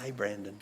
Hi, Brandon.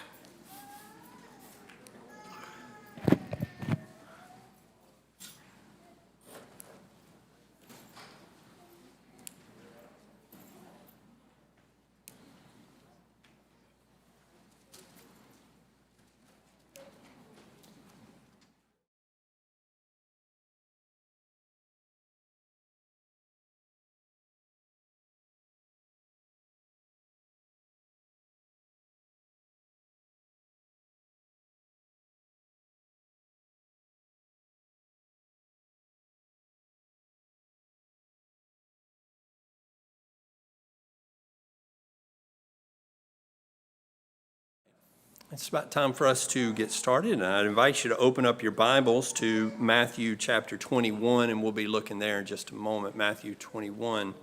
It's about time for us to get started, and I invite you to open up your Bibles to Matthew chapter 21, and we'll be looking there in just a moment, Matthew 21.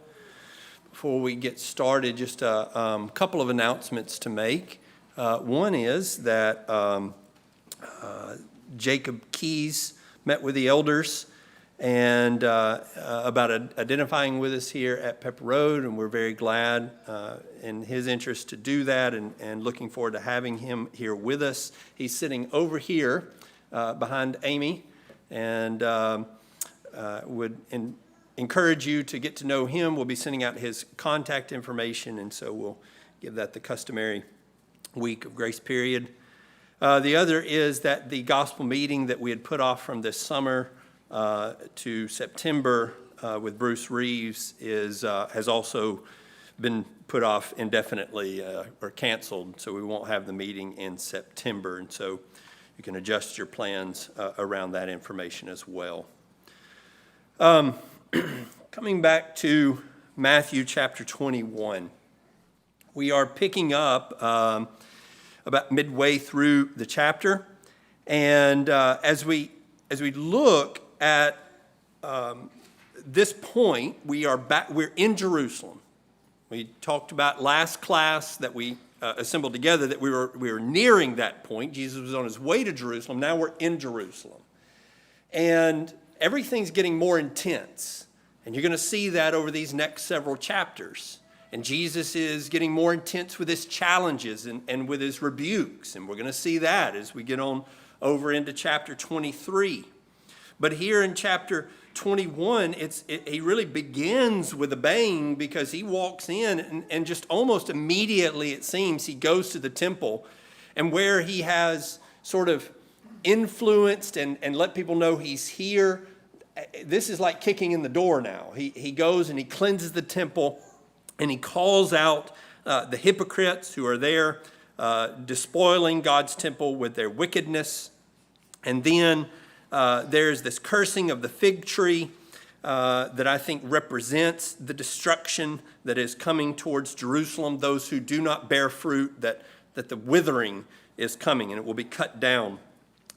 Before we get started, just a couple of announcements to make. One is that Jacob Keys met with the elders and about identifying with us here at Pepper Road, and we're very glad in his interest to do that, and looking forward to having him here with us. He's sitting over here behind Amy, and would encourage you to get to know him. We'll be sending out his contact information, and so we'll give that the customary week of grace period. The other is that the gospel meeting that we had put off from this summer to September with Bruce Reeves has also been put off indefinitely or canceled, so we won't have the meeting in September, and so you can adjust your plans around that information as well. Coming back to Matthew chapter 21, we are picking up about midway through the chapter, and as we look at this point, we're in Jerusalem. We talked about last class that we assembled together that we were nearing that point. Jesus was on his way to Jerusalem. Now we're in Jerusalem. And everything's getting more intense. And you're going to see that over these next several chapters. And Jesus is getting more intense with his challenges and with his rebukes. And we're going to see that as we get on over into chapter 23. But here in chapter 21, he really begins with a bang, because he walks in and just almost immediately, it seems, he goes to the temple, and where he has sort of influenced and let people know he's here. This is like kicking in the door now. He goes and he cleanses the temple, and he calls out the hypocrites who are there despoiling God's temple with their wickedness. And then there's this cursing of the fig tree that I think represents the destruction that is coming towards Jerusalem. Those who do not bear fruit, that the withering is coming, and it will be cut down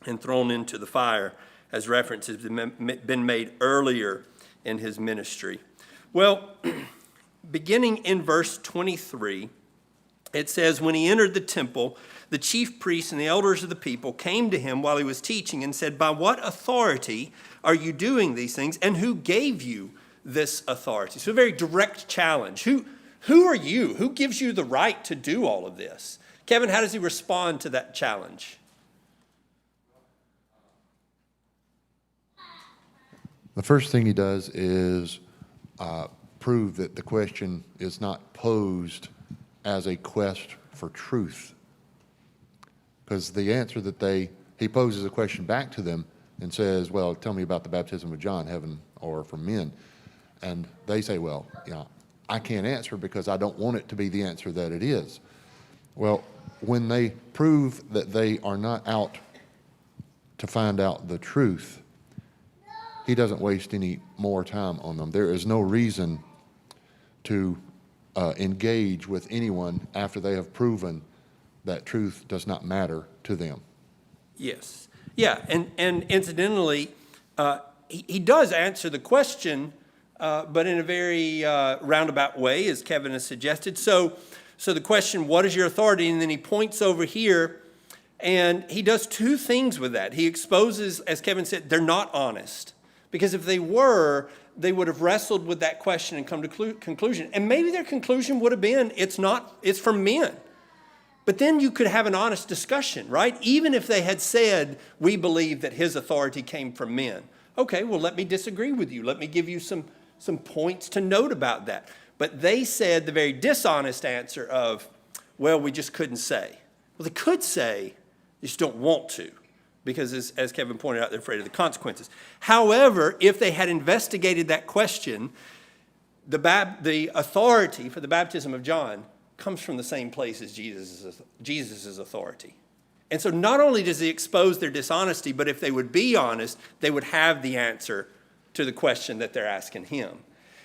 and thrown into the fire, as reference has been made earlier in his ministry. Well, beginning in verse 23, it says, when he entered the temple, the chief priests and the elders of the people came to him while he was teaching and said, by what authority are you doing these things, and who gave you this authority? So a very direct challenge. Who are you? Who gives you the right to do all of this? Kevin, how does he respond to that challenge? The first thing he does is prove that the question is not posed as a quest for truth. Because the answer that he poses a question back to them and says, well, tell me about the baptism of John, heaven or from men. And they say, well, I can't answer because I don't want it to be the answer that it is. Well, when they prove that they are not out to find out the truth, he doesn't waste any more time on them. There is no reason to engage with anyone after they have proven that truth does not matter to them. Yes. Yeah, and incidentally, he does answer the question, but in a very roundabout way, as Kevin has suggested. So the question, what is your authority? And then he points over here, and he does two things with that. He exposes, as Kevin said, they're not honest. Because if they were, they would have wrestled with that question and come to conclusion. And maybe their conclusion would have been, it's from men. But then you could have an honest discussion, right? Even if they had said, we believe that his authority came from men. Okay, well, let me disagree with you. Let me give you some points to note about that. But they said the very dishonest answer of, well, we just couldn't say. Well, they could say, they just don't want to, because as Kevin pointed out, they're afraid of the consequences. However, if they had investigated that question, the authority for the baptism of John comes from the same place as Jesus' authority. And so not only does he expose their dishonesty, but if they would be honest, they would have the answer to the question that they're asking him.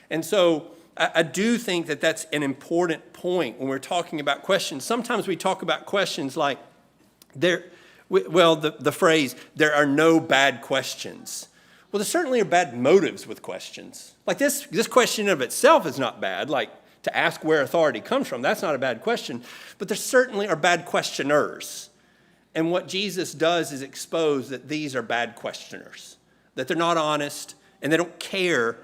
And so I do think that that's an important point when we're talking about questions. Sometimes we talk about questions like, the phrase, there are no bad questions. Well, there certainly are bad motives with questions. Like this question of itself is not bad, like to ask where authority comes from. That's not a bad question. But there certainly are bad questioners. And what Jesus does is expose that these are bad questioners, that they're not honest, and they don't care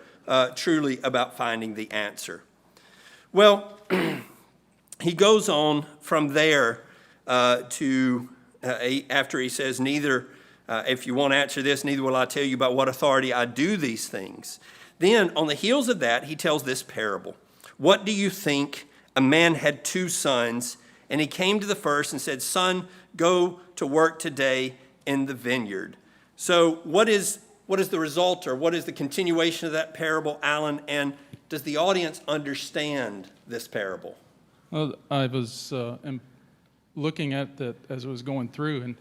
truly about finding the answer. Well, he goes on from there after he says, neither, if you want to answer this, neither will I tell you about what authority I do these things. Then on the heels of that, he tells this parable. What do you think? A man had 2 sons, and he came to the first and said, son, go to work today in the vineyard. So what is the result, or what is the continuation of that parable, Alan? And does the audience understand this parable? Well, I was looking at that as I was going through, and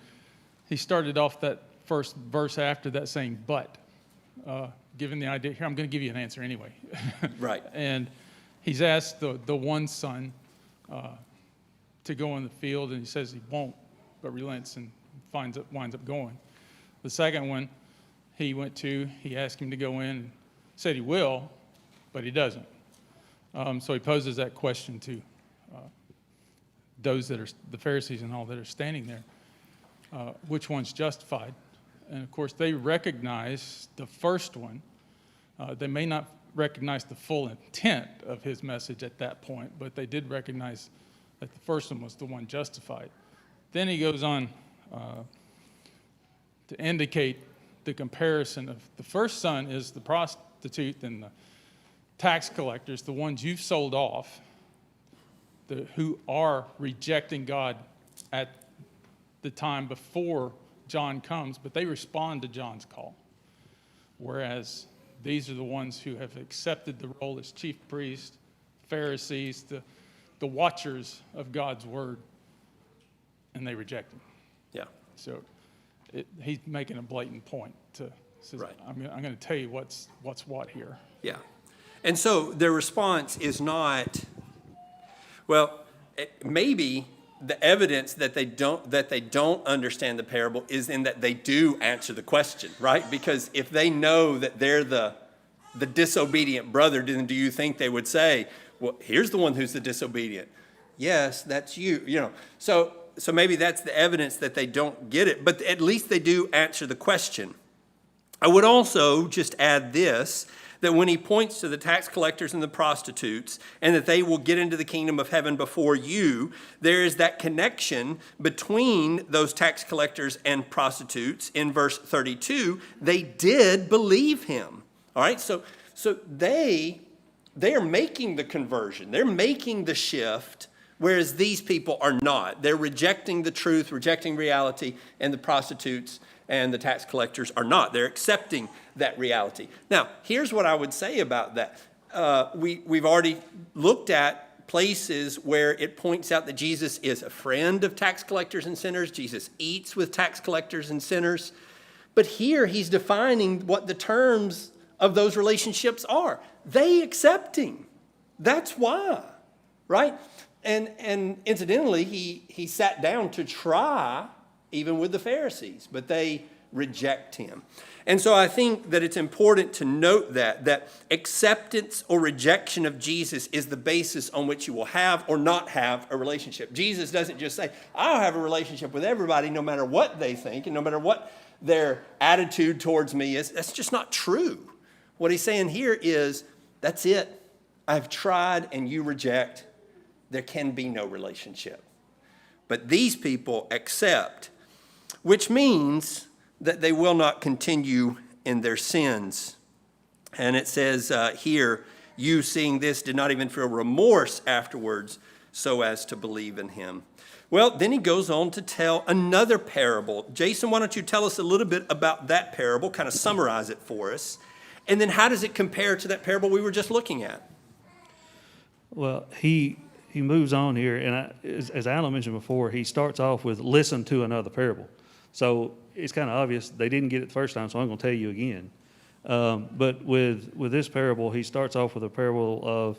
he started off that first verse after that saying, but, given the idea, here, I'm going to give you an answer anyway. Right. And he's asked the one son to go in the field, and he says he won't, but relents and winds up going. The second one, he asked him to go in, and said he will, but he doesn't. So he poses that question to those that are the Pharisees and all that are standing there. Which one's justified? And of course, they recognize the first one. They may not recognize the full intent of his message at that point, but they did recognize that the first one was the one justified. Then he goes on to indicate the comparison of the first son is the prostitute and the tax collectors, the ones you've sold off, who are rejecting God at the time before John comes, but they respond to John's call. Whereas these are the ones who have accepted the role as chief priests, Pharisees, the watchers of God's word, and they reject him. Yeah. So he's making a blatant point. Says, right. I'm going to tell you what's what here. Yeah. And so their response is not, well, maybe the evidence that they don't understand the parable is in that they do answer the question, right? Because if they know that they're the disobedient brother, then do you think they would say, well, here's the one who's the disobedient? Yes, that's you. So maybe that's the evidence that they don't get it, but at least they do answer the question. I would also just add this, that when he points to the tax collectors and the prostitutes, and that they will get into the kingdom of heaven before you, there is that connection between those tax collectors and prostitutes. In verse 32, they did believe him. All right, so they are making the conversion. They're making the shift, whereas these people are not. They're rejecting the truth, rejecting reality, and the prostitutes and the tax collectors are not. They're accepting that reality. Now, here's what I would say about that. We've already looked at places where it points out that Jesus is a friend of tax collectors and sinners. Jesus eats with tax collectors and sinners. But here he's defining what the terms of those relationships are. They accept him. That's why, right? And incidentally, he sat down to try even with the Pharisees, but they reject him. And so I think that it's important to note that acceptance or rejection of Jesus is the basis on which you will have or not have a relationship. Jesus doesn't just say, I'll have a relationship with everybody no matter what they think and no matter what their attitude towards me is. That's just not true. What he's saying here is, that's it. I've tried and you reject. There can be no relationship. but these people accept, which means that they will not continue in their sins. And it says here, you seeing this did not even feel remorse afterwards so as to believe in him. Well, then he goes on to tell another parable. Jason, why don't you tell us a little bit about that parable, kind of summarize it for us, and then how does it compare to that parable we were just looking at? Well, he moves on here, and as Alan mentioned before, he starts off with listen to another parable. So it's kind of obvious they didn't get it the first time, so I'm going to tell you again. But with this parable, he starts off with a parable of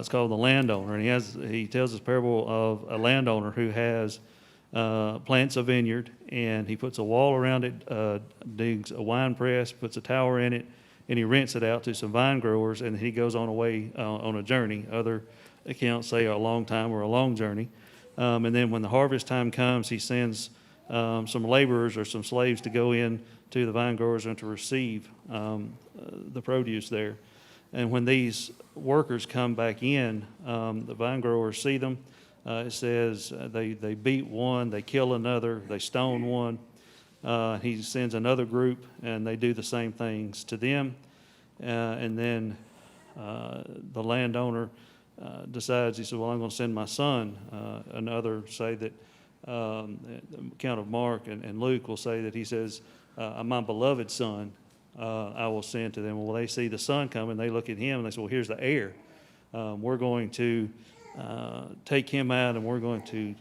it's called the landowner, and he tells this parable of a landowner who has plants a vineyard, and he puts a wall around it, digs a wine press, puts a tower in it, and he rents it out to some vine growers, and he goes on away on a journey. Other accounts say a long time or a long journey. And then when the harvest time comes, he sends some laborers or some slaves to go in to the vine growers and to receive the produce there. And when these workers come back in, the vine growers see them. It says they beat one, they kill another, they stone one. He sends another group, and they do the same things to them. And then the landowner decides, he said, well, I'm going to send my son. Another say that, the account of Mark and Luke will say that he says, my beloved son, I will send to them. Well, they see the son coming, they look at him, and they say, well, here's the heir. We're going to take him out, and we're going to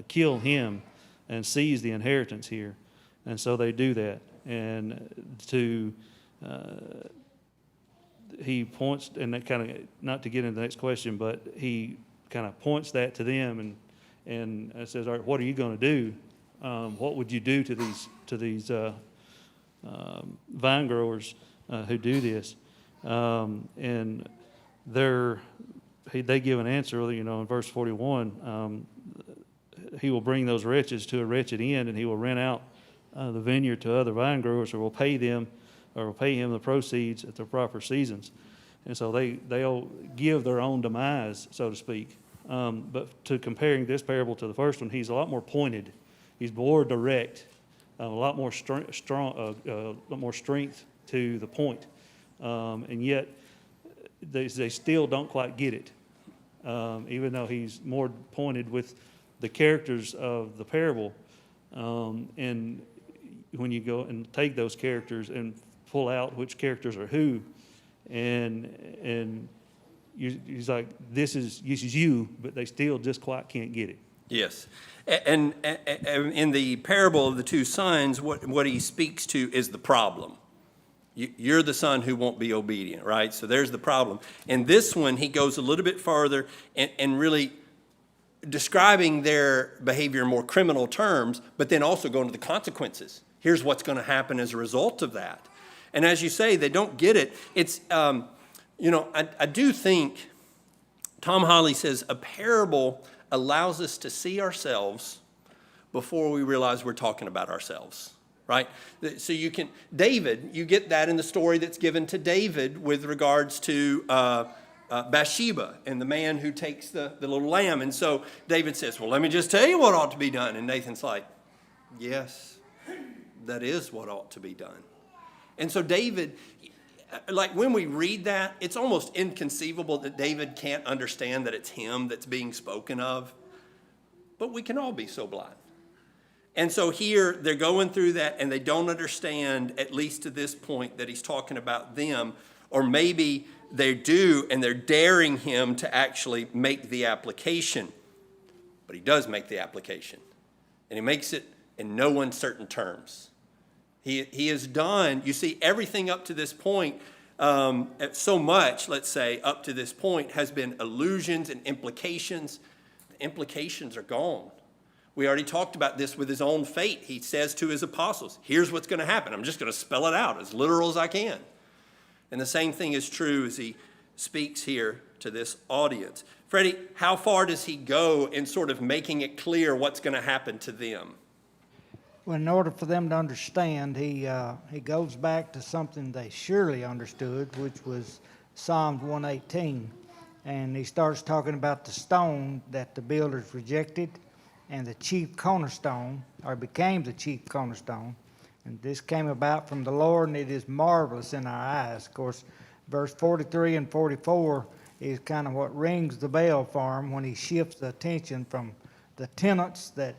kill him and seize the inheritance here. And so they do that. And he points, and that kind of, not to get into the next question, but he kind of points that to them and says, all right, what are you going to do? What would you do to these vine growers who do this? And they give an answer, in verse 41, he will bring those wretches to a wretched end, and he will rent out the vineyard to other vine growers, or will pay him the proceeds at the proper seasons. And so they'll give their own demise, so to speak. But to comparing this parable to the first one, he's a lot more pointed. He's more direct, a lot more strength to the point. And yet they still don't quite get it, even though he's more pointed with the characters of the parable. And when you go and take those characters and pull out which characters are who, and he's like, this is you, but they still just quite can't get it. Yes. And in the parable of the two sons, what he speaks to is the problem. You're the son who won't be obedient, right? So there's the problem. In this one, he goes a little bit farther and really describing their behavior in more criminal terms, but then also going to the consequences. Here's what's going to happen as a result of that. And as you say, they don't get it. It's, I do think Tom Holly says a parable allows us to see ourselves before we realize we're talking about ourselves, right? So you get that in the story that's given to David with regards to Bathsheba and the man who takes the little lamb. And so David says, well, let me just tell you what ought to be done. And Nathan's like, yes, that is what ought to be done. And so David, like when we read that, it's almost inconceivable that David can't understand that it's him that's being spoken of. But we can all be so blind. And so here they're going through that and they don't understand, at least to this point, that he's talking about them. Or maybe they do and they're daring him to actually make the application. But he does make the application. And he makes it in no uncertain terms. He has done, you see, everything up to this point, so much, let's say, up to this point has been allusions and implications. The implications are gone. We already talked about this with his own fate. He says to his apostles, here's what's going to happen. I'm just going to spell it out as literal as I can. And the same thing is true as he speaks here to this audience. Freddie, how far does he go in sort of making it clear what's going to happen to them? Well, in order for them to understand, he goes back to something they surely understood, which was Psalms 118. And he starts talking about the stone that the builders rejected. and the chief cornerstone, or became the chief cornerstone. And this came about from the Lord, and it is marvelous in our eyes. Of course, verse 43 and 44 is kind of what rings the bell for him when he shifts the attention from the tenants that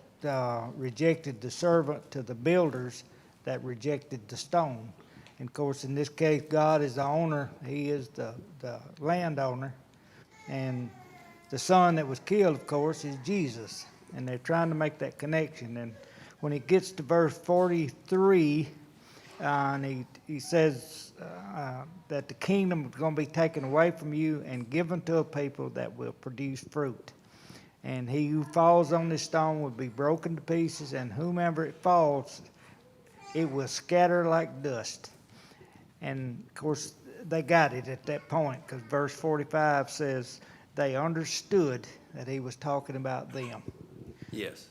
rejected the servant to the builders that rejected the stone. And of course, in this case, God is the owner. He is the landowner. And the son that was killed, of course, is Jesus. And they're trying to make that connection. And when it gets to verse 43, and he says that the kingdom is going to be taken away from you and given to a people that will produce fruit. And he who falls on this stone will be broken to pieces, and whomever it falls, it will scatter like dust. And of course, they got it at that point, because verse 45 says they understood that he was talking about them. Yes.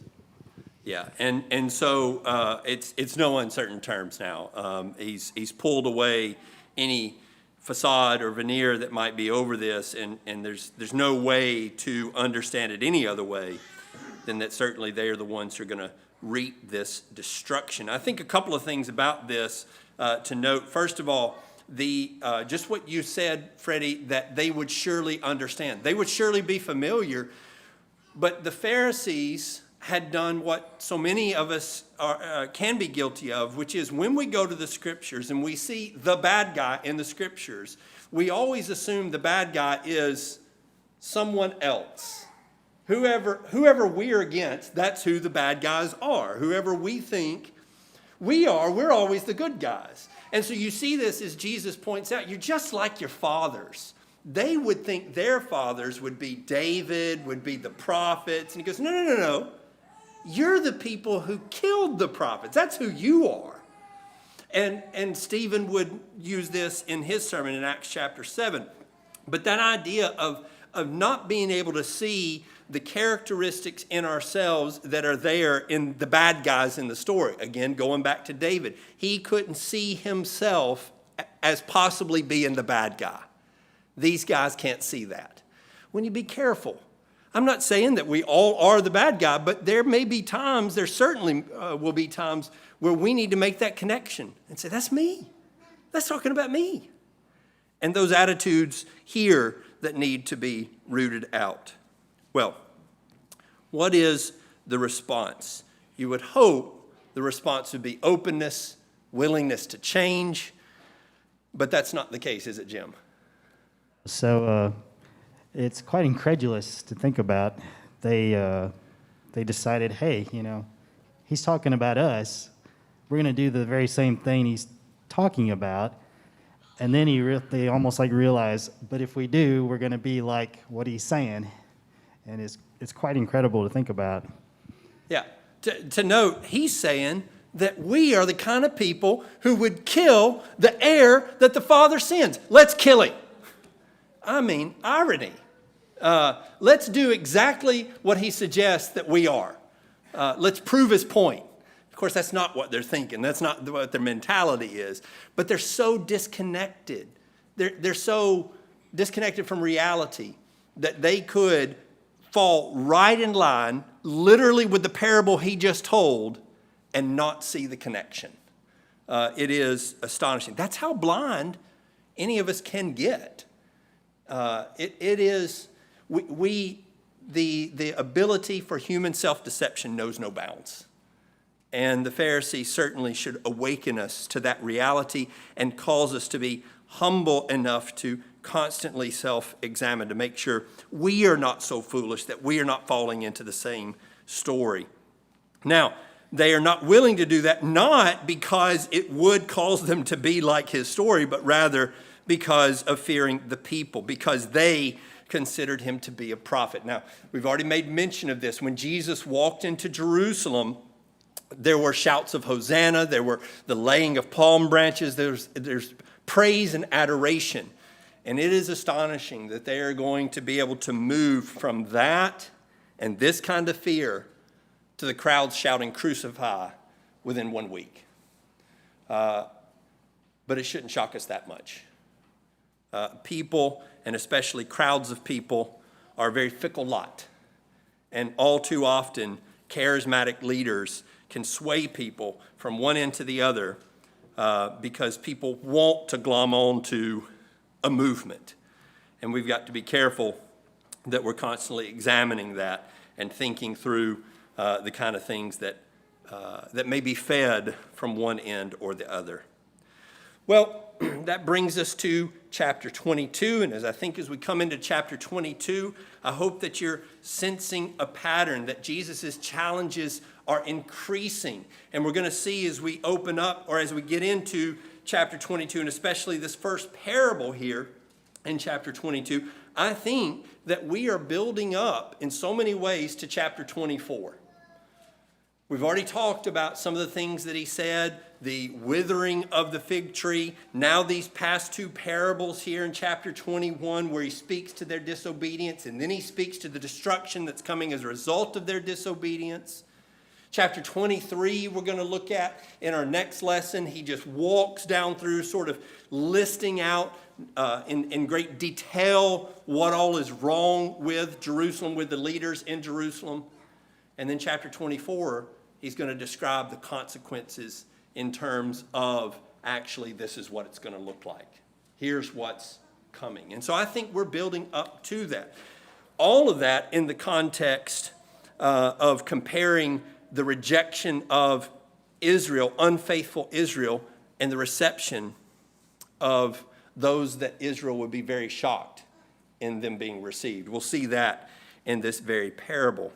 Yeah, and so it's no uncertain terms now. He's pulled away any facade or veneer that might be over this, and there's no way to understand it any other way than that certainly they are the ones who are going to reap this destruction. I think a couple of things about this to note. First of all, just what you said, Freddie, that they would surely understand. They would surely be familiar, but the Pharisees had done what so many of us can be guilty of, which is when we go to the Scriptures and we see the bad guy in the Scriptures, we always assume the bad guy is someone else. Whoever we're against, that's who the bad guys are. Whoever we think we are, we're always the good guys. And so you see this as Jesus points out, you're just like your fathers. They would think their fathers would be David, would be the prophets. And he goes, no. You're the people who killed the prophets. That's who you are. And Stephen would use this in his sermon in Acts chapter 7. But that idea of not being able to see the characteristics in ourselves that are there in the bad guys in the story. Again, going back to David, he couldn't see himself as possibly being the bad guy. These guys can't see that. When you be careful. I'm not saying that we all are the bad guy, but there may be times, there certainly will be times where we need to make that connection and say, that's me. That's talking about me. And those attitudes here that need to be rooted out. Well, what is the response? You would hope the response would be openness, willingness to change, but that's not the case, is it, Jim? So it's quite incredulous to think about. They decided, hey, he's talking about us. We're going to do the very same thing he's talking about. And then they almost like realize, but if we do, we're going to be like what he's saying. And it's quite incredible to think about. Yeah. To note, he's saying that we are the kind of people who would kill the heir that the Father sends. Let's kill him. I mean, irony. Let's do exactly what he suggests that we are. Let's prove his point. Of course, that's not what they're thinking. That's not what their mentality is. But they're so disconnected. They're so disconnected from reality that they could fall right in line, literally with the parable he just told, and not see the connection. It is astonishing. That's how blind any of us can get. It is, the ability for human self-deception knows no bounds. And the Pharisees certainly should awaken us to that reality and cause us to be humble enough to constantly self-examine, to make sure we are not so foolish that we are not falling into the same story. Now, they are not willing to do that, not because it would cause them to be like his story, but rather because of fearing the people, because they considered him to be a prophet. Now, we've already made mention of this. When Jesus walked into Jerusalem, there were shouts of Hosanna, there were the laying of palm branches, there's praise and adoration. And it is astonishing that they are going to be able to move from that and this kind of fear to the crowds shouting, "Crucify," within 1 week. But it shouldn't shock us that much. People, and especially crowds of people, are a very fickle lot. And all too often charismatic leaders can sway people from one end to the other because people want to glom on to a movement. And we've got to be careful that we're constantly examining that and thinking through the kind of things that may be fed from one end or the other. Well, that brings us to chapter 22, and as we come into chapter 22, I hope that you're sensing a pattern, that Jesus' challenges are increasing. And we're going to see as we open up, or as we get into chapter 22, and especially this first parable here in chapter 22, I think that we are building up in so many ways to chapter 24. We've already talked about some of the things that he said, the withering of the fig tree. Now these past two parables here in chapter 21 where he speaks to their disobedience, and then he speaks to the destruction that's coming as a result of their disobedience. Chapter 23 we're going to look at in our next lesson. He just walks down through sort of listing out in great detail what all is wrong with Jerusalem, with the leaders in Jerusalem. And then chapter 24, he's going to describe the consequences in terms of actually this is what it's going to look like. Here's what's coming. And so I think we're building up to that. All of that in the context of comparing the rejection of Israel, unfaithful Israel, and the reception of those that Israel would be very shocked in them being received. We'll see that in this very parable.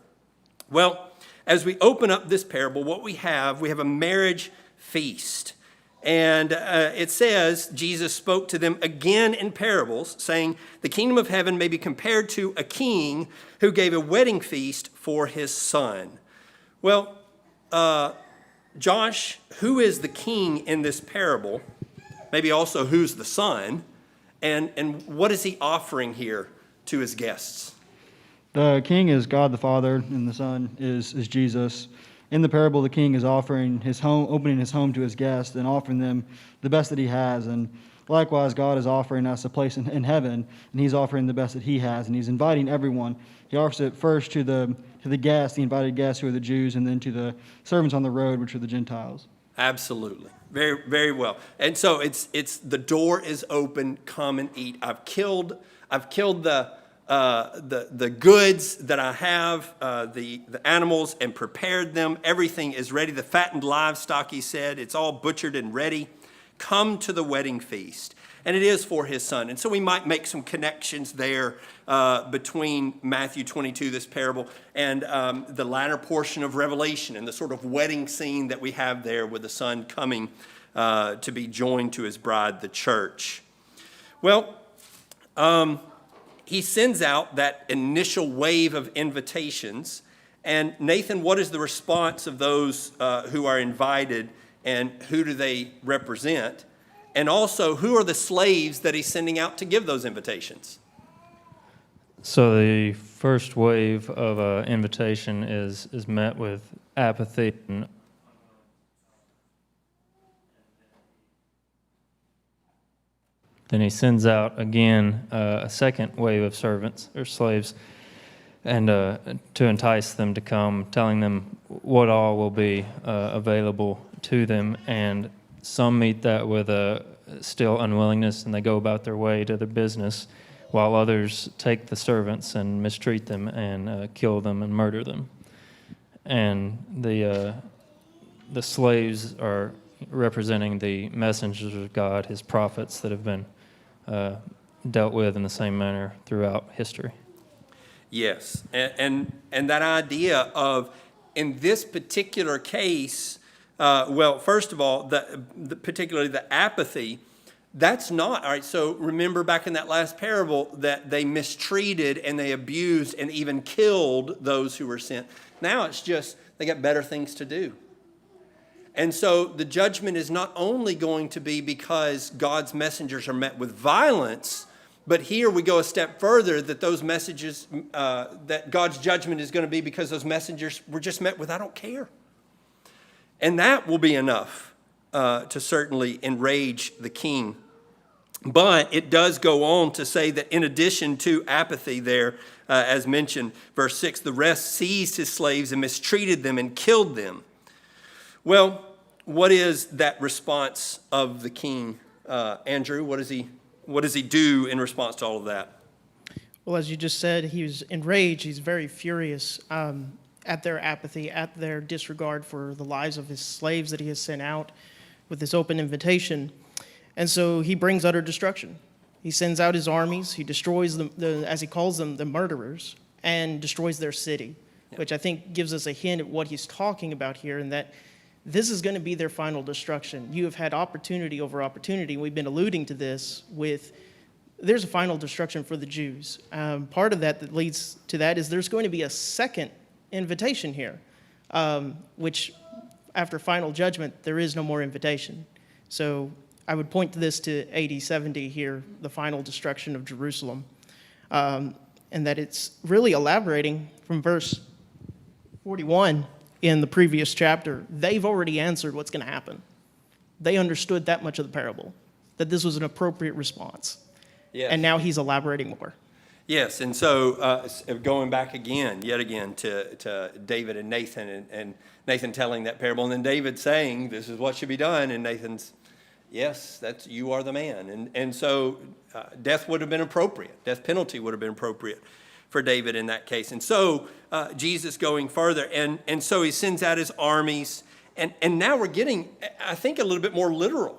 Well, as we open up this parable, what we have a marriage feast. And it says, Jesus spoke to them again in parables, saying, the kingdom of heaven may be compared to a king who gave a wedding feast for his son. Well, Josh, who is the king in this parable? Maybe also who's the son? And what is he offering here to his guests? The king is God the Father, and the Son is Jesus. In the parable, the king is offering his home, opening his home to his guests, and offering them the best that he has. And likewise, God is offering us a place in heaven, and he's offering the best that he has, and he's inviting everyone. He offers it first to the guests, the invited guests who are the Jews, and then to the servants on the road, which are the Gentiles. Absolutely. Very, very well. And so it's the door is open, come and eat. I've killed the goods that I have, the animals, and prepared them. Everything is ready. The fattened livestock, he said, it's all butchered and ready. Come to the wedding feast. And it is for his son. And so we might make some connections there between Matthew 22, this parable, and the latter portion of Revelation and the sort of wedding scene that we have there with the son coming to be joined to his bride, the church. Well, he sends out that initial wave of invitations. And Nathan, what is the response of those who are invited, and who do they represent? And also, who are the slaves that he's sending out to give those invitations? So the first wave of invitation is met with apathy. And then he sends out again a second wave of servants or slaves, and to entice them to come, telling them what all will be available to them. And some meet that with a still unwillingness, and they go about their way to their business, while others take the servants and mistreat them and kill them and murder them. And the slaves are representing the messengers of God, his prophets that have been dealt with in the same manner throughout history. Yes, and that idea of, in this particular case, well, first of all, particularly the apathy, that's not, all right, so remember back in that last parable that they mistreated and they abused and even killed those who were sent. Now it's just, they got better things to do. And so the judgment is not only going to be because God's messengers are met with violence, but here we go a step further, that those messages, that God's judgment is going to be because those messengers were just met with, I don't care. And that will be enough to certainly enrage the king. But it does go on to say that in addition to apathy there, as mentioned, verse 6, the rest seized his slaves and mistreated them and killed them. Well, what is that response of the king? Andrew, what does he do in response to all of that? Well, as you just said, he was enraged. He's very furious at their apathy, at their disregard for the lives of his slaves that he has sent out with this open invitation. And so he brings utter destruction. He sends out his armies. He destroys, as he calls them, the murderers, and destroys their city, which I think gives us a hint at what he's talking about here, and that this is going to be their final destruction. You have had opportunity over opportunity. We've been alluding to this with, there's a final destruction for the Jews. Part of that leads to that is there's going to be a second invitation here, which after final judgment, there is no more invitation. So I would point to this to AD 70 here, the final destruction of Jerusalem, and that it's really elaborating from verse 41 in the previous chapter. They've already answered what's going to happen. They understood that much of the parable, that this was an appropriate response. Yes. And now he's elaborating more. Yes, and so going back yet again to David and Nathan, and Nathan telling that parable, and then David saying, this is what should be done, and Nathan's, yes, you are the man. And so death would have been appropriate. Death penalty would have been appropriate for David in that case. And so Jesus going further, and so he sends out his armies, and now we're getting, I think, a little bit more literal,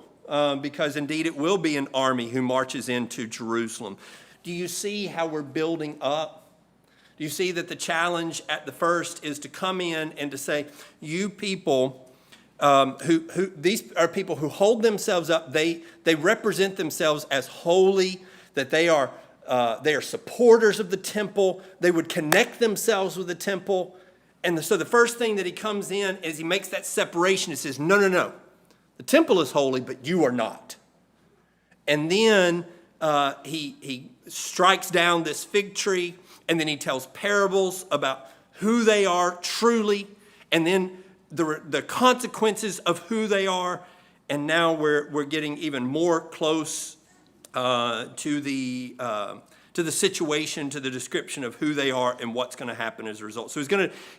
because indeed it will be an army who marches into Jerusalem. Do you see how we're building up? Do you see that the challenge at the first is to come in and to say, you people, these are people who hold themselves up. They represent themselves as holy, that they are supporters of the temple. They would connect themselves with the temple. And so the first thing that he comes in is he makes that separation. He says, no. The temple is holy, but you are not. And then he strikes down this fig tree, and then he tells parables about who they are truly, and then the consequences of who they are. And now we're getting even more close to the situation, to the description of who they are and what's going to happen as a result. So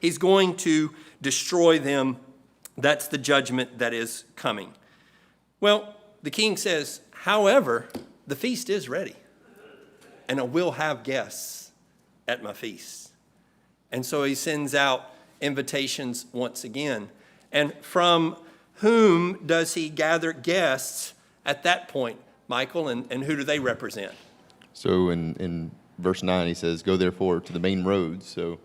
he's going to destroy them. That's the judgment that is coming. Well, the king says, however, the feast is ready, and I will have guests at my feast. And so he sends out invitations once again. And from whom does he gather guests at that point, Michael, and who do they represent? So in verse 9, he says, go therefore to the main roads. So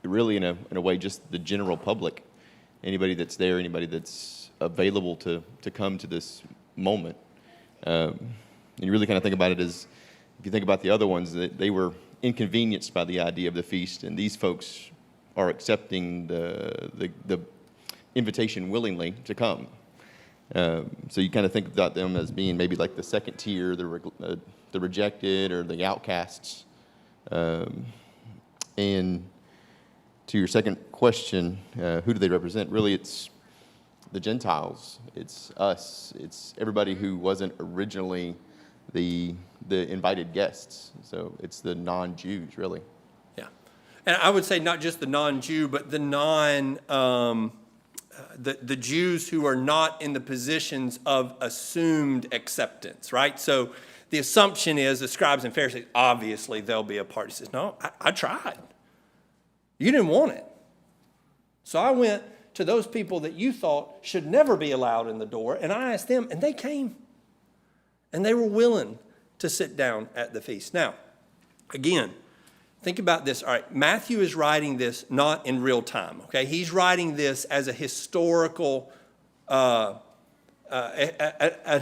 really, in a way, just the general public, anybody that's there, anybody that's available to come to this moment. And you really kind of think about it as, if you think about the other ones, they were inconvenienced by the idea of the feast, and these folks are accepting the invitation willingly to come. So you kind of think about them as being maybe like the second tier, the rejected or the outcasts. And to your second question, who do they represent? Really, it's the Gentiles. It's us. It's everybody who wasn't originally the invited guests. So it's the non-Jews, really. Yeah, and I would say not just the non-Jew, but the the Jews who are not in the positions of assumed acceptance, right? So the assumption is the scribes and Pharisees, obviously they'll be a part. He says, no, I tried. You didn't want it. So I went to those people that you thought should never be allowed in the door, and I asked them, and they came. And they were willing to sit down at the feast. Now, again, think about this. All right, Matthew is writing this not in real time, okay? He's writing this as a historical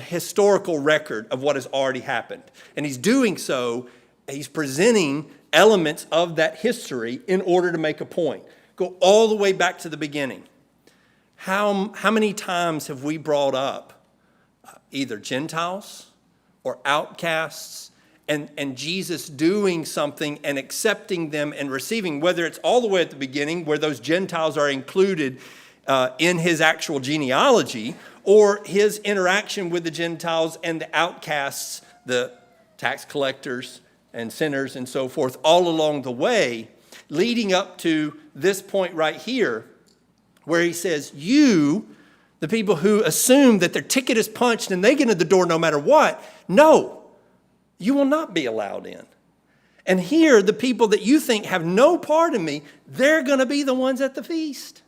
historical record of what has already happened. And he's doing so, he's presenting elements of that history in order to make a point. Go all the way back to the beginning. How many times have we brought up either Gentiles or outcasts, and Jesus doing something and accepting them and receiving, whether it's all the way at the beginning where those Gentiles are included in his actual genealogy, or his interaction with the Gentiles and the outcasts, the tax collectors and sinners and so forth, all along the way, leading up to this point right here, where he says, you, the people who assume that their ticket is punched and they get in the door no matter what, no, you will not be allowed in. And here, the people that you think have no part in me, they're going to be the ones at the feast.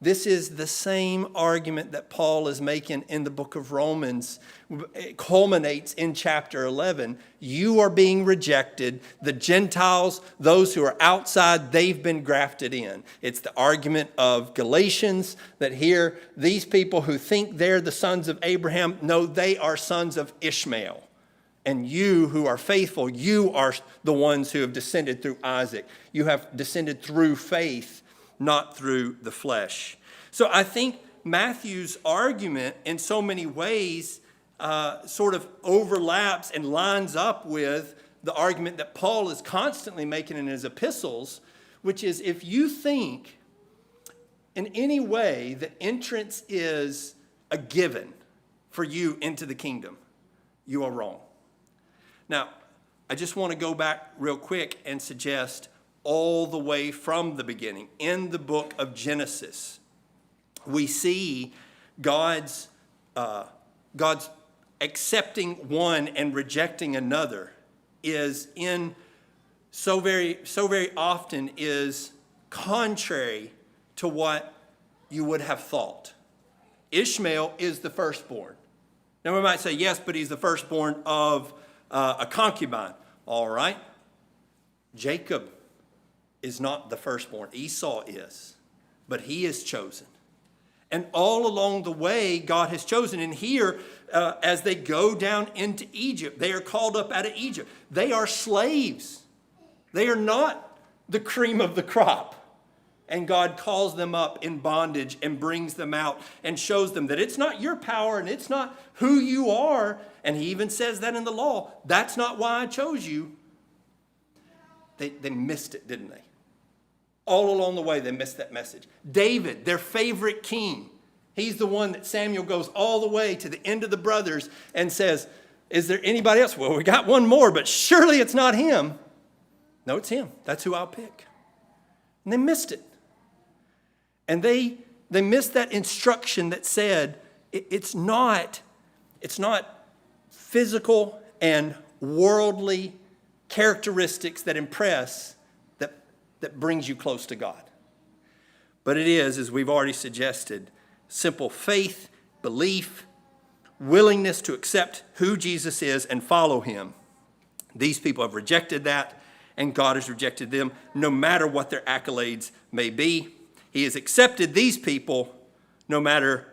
This is the same argument that Paul is making in the book of Romans. It culminates in chapter 11. You are being rejected. The Gentiles, those who are outside, they've been grafted in. It's the argument of Galatians that here, these people who think they're the sons of Abraham, no, they are sons of Ishmael. And you who are faithful, you are the ones who have descended through Isaac. You have descended through faith, not through the flesh. So I think Matthew's argument in so many ways sort of overlaps and lines up with the argument that Paul is constantly making in his epistles, which is if you think in any way that entrance is a given for you into the kingdom, you are wrong. Now, I just want to go back real quick and suggest all the way from the beginning, in the book of Genesis, we see God's accepting one and rejecting another is in so very often is contrary to what you would have thought. Ishmael is the firstborn. Now we might say, yes, but he's the firstborn of a concubine. All right. Jacob is not the firstborn. Esau is. But he is chosen. And all along the way, God has chosen. And here, as they go down into Egypt, they are called up out of Egypt. They are slaves. They are not the cream of the crop. And God calls them up in bondage and brings them out and shows them that it's not your power and it's not who you are. And he even says that in the law. That's not why I chose you. They missed it, didn't they? All along the way, they missed that message. David, their favorite king, he's the one that Samuel goes all the way to the end of the brothers and says, is there anybody else? Well, we got one more, but surely it's not him. No, it's him. That's who I'll pick. And they missed it. And they missed that instruction that said it's not physical and worldly characteristics that impress that brings you close to God. But it is, as we've already suggested, simple faith, belief, willingness to accept who Jesus is and follow him. These people have rejected that, and God has rejected them, no matter what their accolades may be. He has accepted these people no matter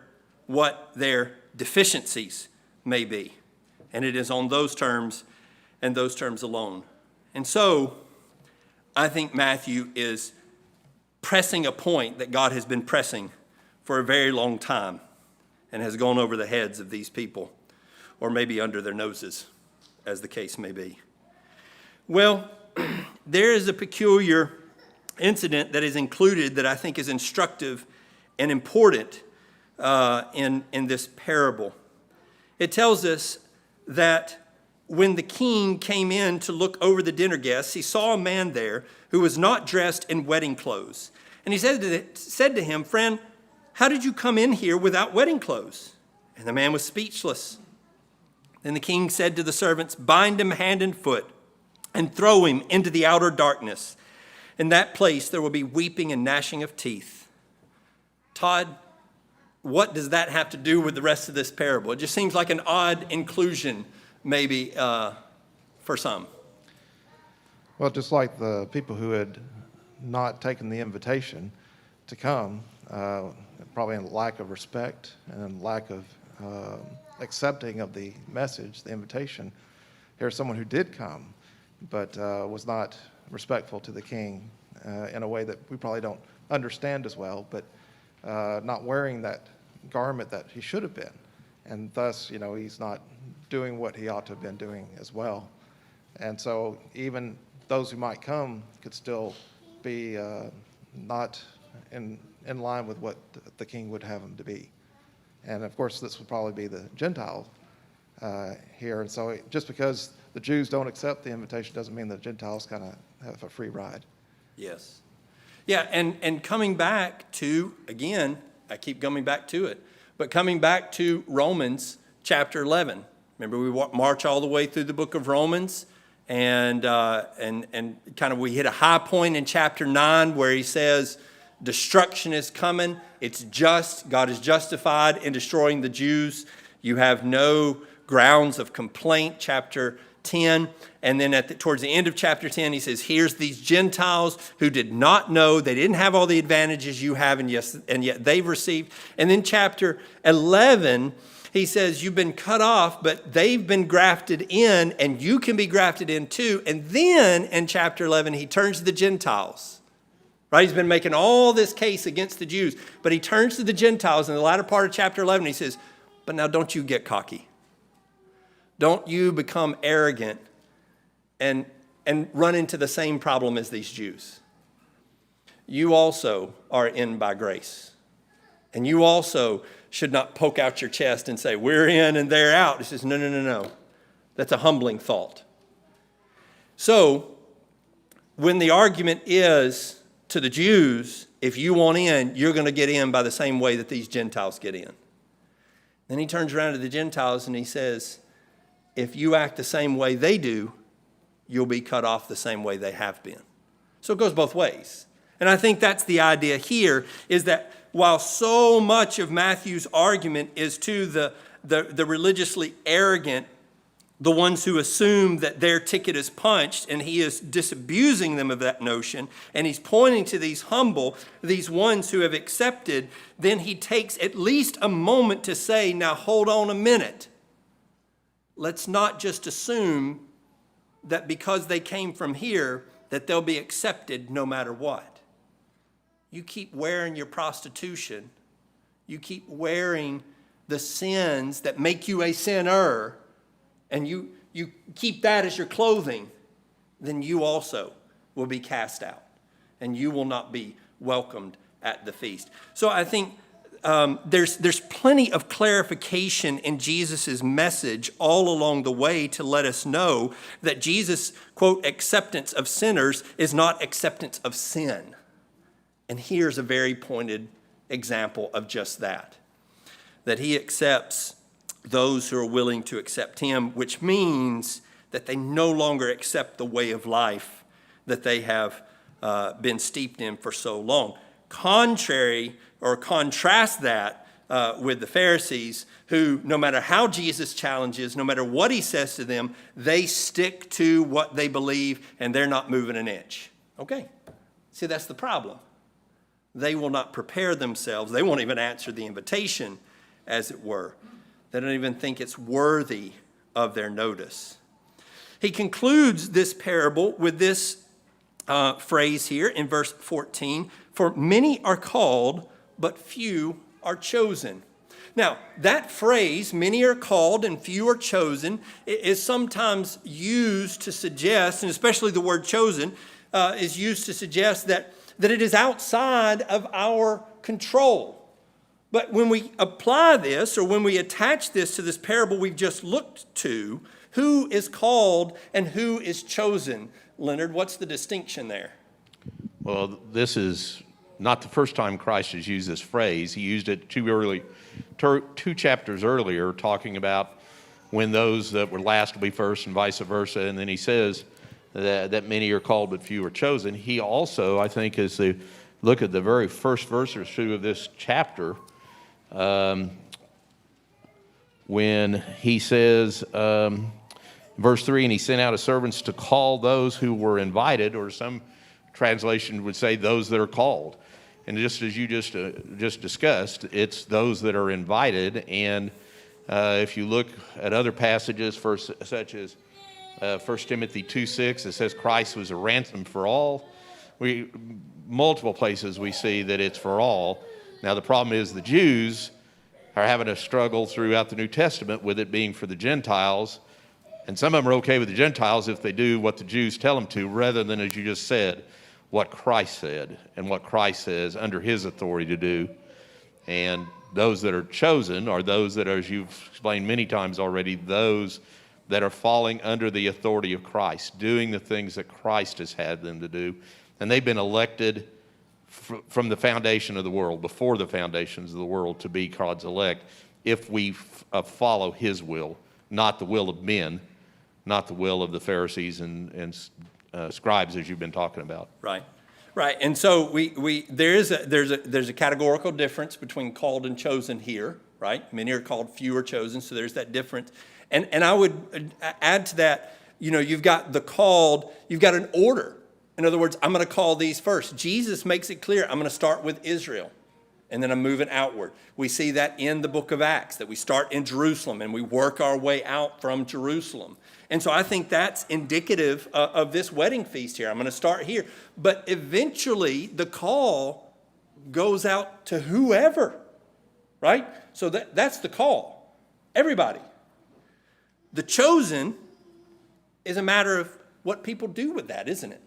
what their deficiencies may be. And it is on those terms and those terms alone. And so, I think Matthew is pressing a point that God has been pressing for a very long time and has gone over the heads of these people, or maybe under their noses, as the case may be. Well, there is a peculiar incident that is included that I think is instructive and important in this parable. It tells us that when the king came in to look over the dinner guests, he saw a man there who was not dressed in wedding clothes. And he said to him, friend, how did you come in here without wedding clothes? And the man was speechless. Then the king said to the servants, bind him hand and foot and throw him into the outer darkness. In that place there will be weeping and gnashing of teeth. Todd, what does that have to do with the rest of this parable? It just seems like an odd inclusion, maybe, for some. Well, just like the people who had not taken the invitation to come, probably in lack of respect and lack of accepting of the message, the invitation. Here's someone who did come, but was not respectful to the king in a way that we probably don't understand as well, but not wearing that garment that he should have been. And thus, he's not doing what he ought to have been doing as well. And so even those who might come could still be not in line with what the king would have them to be. And of course, this would probably be the Gentiles here. And so just because the Jews don't accept the invitation doesn't mean the Gentiles kind of have a free ride. Yes. Yeah, and coming back to, again, I keep coming back to it, but coming back to Romans chapter 11. Remember, we march all the way through the book of Romans, and kind of we hit a high point in chapter 9 where he says, destruction is coming. It's just. God is justified in destroying the Jews. You have no grounds of complaint, chapter 10. And then towards the end of chapter 10, he says, here's these Gentiles who did not know. They didn't have all the advantages you have, and yet they've received. And then chapter 11, he says, you've been cut off, but they've been grafted in, and you can be grafted in too. And then in chapter 11, he turns to the Gentiles. Right? He's been making all this case against the Jews, but he turns to the Gentiles in the latter part of chapter 11. He says, but now don't you get cocky. Don't you become arrogant and run into the same problem as these Jews. You also are in by grace. And you also should not poke out your chest and say, we're in and they're out. He says, no. That's a humbling thought. So when the argument is, to the Jews, if you want in, you're going to get in by the same way that these Gentiles get in. Then he turns around to the Gentiles and he says, if you act the same way they do, you'll be cut off the same way they have been. So it goes both ways. And I think that's the idea here, is that while so much of Matthew's argument is to the religiously arrogant, the ones who assume that their ticket is punched, and he is disabusing them of that notion, and he's pointing to these humble, these ones who have accepted, then he takes at least a moment to say, now hold on a minute. Let's not just assume that because they came from here, that they'll be accepted no matter what. You keep wearing your prostitution, you keep wearing the sins that make you a sinner, and you keep that as your clothing, then you also will be cast out, and you will not be welcomed at the feast. So I think there's plenty of clarification in Jesus' message all along the way to let us know that Jesus' quote, acceptance of sinners is not acceptance of sin. And here's a very pointed example of just that he accepts those who are willing to accept him, which means that they no longer accept the way of life that they have been steeped in for so long. Contrary, or contrast that with the Pharisees, who no matter how Jesus challenges, no matter what he says to them, they stick to what they believe and they're not moving an inch. Okay, see, that's the problem. They will not prepare themselves. They won't even answer the invitation, as it were. They don't even think it's worthy of their notice. He concludes this parable with this phrase here in verse 14, for many are called, but few are chosen. Now, that phrase, many are called and few are chosen, is sometimes used to suggest, and especially the word chosen, is used to suggest that it is outside of our control. But when we apply this, or when we attach this to this parable we've just looked to, who is called and who is chosen? Leonard, what's the distinction there? Well, this is not the first time Christ has used this phrase. He used it two chapters earlier, talking about when those that were last will be first and vice versa. And then he says that many are called but few are chosen. He also, I think, as they look at the very first verse or two of this chapter, when he says, verse 3, and he sent out his servants to call those who were invited, or some translation would say those that are called. And just as you just discussed, it's those that are invited. And if you look at other passages, such as 1 Timothy 2:6, it says Christ was a ransom for all. Multiple places we see that it's for all. Now, the problem is the Jews are having a struggle throughout the New Testament with it being for the Gentiles. And some of them are okay with the Gentiles if they do what the Jews tell them to, rather than, as you just said, what Christ said and what Christ says under his authority to do. And those that are chosen are those that, as you've explained many times already, those that are falling under the authority of Christ, doing the things that Christ has had them to do. And they've been elected from the foundation of the world, before the foundations of the world, to be God's elect, if we follow his will, not the will of men, not the will of the Pharisees and scribes, as you've been talking about. Right. Right. And so there's a categorical difference between called and chosen here, right? Many are called, few are chosen, so there's that difference. And I would add to that, you've got the called, you've got an order. In other words, I'm going to call these first. Jesus makes it clear, I'm going to start with Israel, and then I'm moving outward. We see that in the book of Acts, that we start in Jerusalem and we work our way out from Jerusalem. And so I think that's indicative of this wedding feast here. I'm going to start here. But eventually, the call goes out to whoever, right? So that's the call. Everybody. The chosen is a matter of what people do with that, isn't it?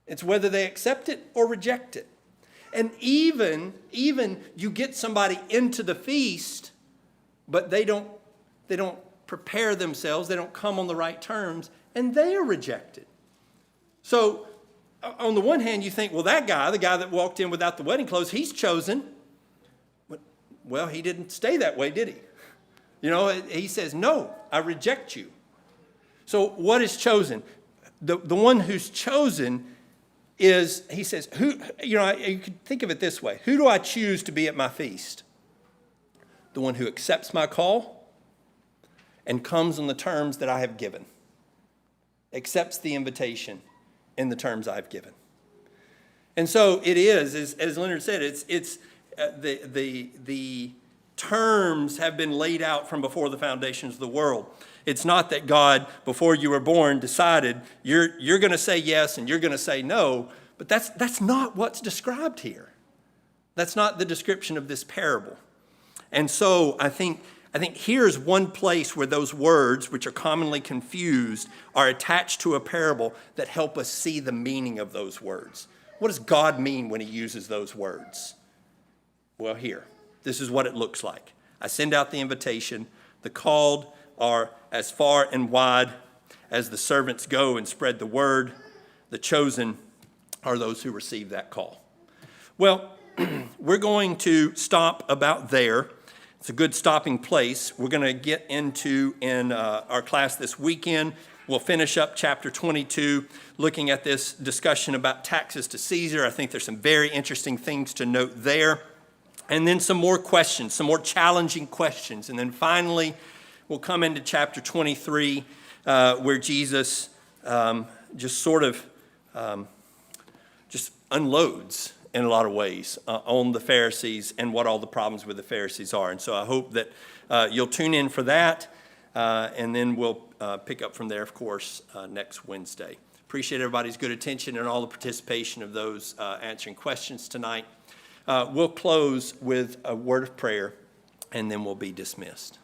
It's whether they accept it or reject it. And even you get somebody into the feast, but they don't prepare themselves, they don't come on the right terms, and they are rejected. So on the one hand, you think, well, that guy, the guy that walked in without the wedding clothes, he's chosen. Well, he didn't stay that way, did he? He says, no, I reject you. So what is chosen? The one who's chosen is, he says, you could think of it this way. Who do I choose to be at my feast? The one who accepts my call and comes on the terms that I have given. Accepts the invitation in the terms I've given. And so it is, as Leonard said, it's the terms have been laid out from before the foundations of the world. It's not that God, before you were born, decided you're going to say yes and you're going to say no, but that's not what's described here. That's not the description of this parable. And so I think here's one place where those words, which are commonly confused, are attached to a parable that help us see the meaning of those words. What does God mean when he uses those words? Well, here, this is what it looks like. I send out the invitation. The called are as far and wide as the servants go and spread the word. The chosen are those who receive that call. Well, we're going to stop about there. It's a good stopping place. We're going to get into, in our class this weekend, we'll finish up chapter 22, looking at this discussion about taxes to Caesar. I think there's some very interesting things to note there. And then some more questions, some more challenging questions. And then finally, we'll come into chapter 23, where Jesus just sort of just unloads in a lot of ways on the Pharisees and what all the problems with the Pharisees are. And so I hope that you'll tune in for that, and then we'll pick up from there, of course, next Wednesday. Appreciate everybody's good attention and all the participation of those answering questions tonight. We'll close with a word of prayer, and then we'll be dismissed.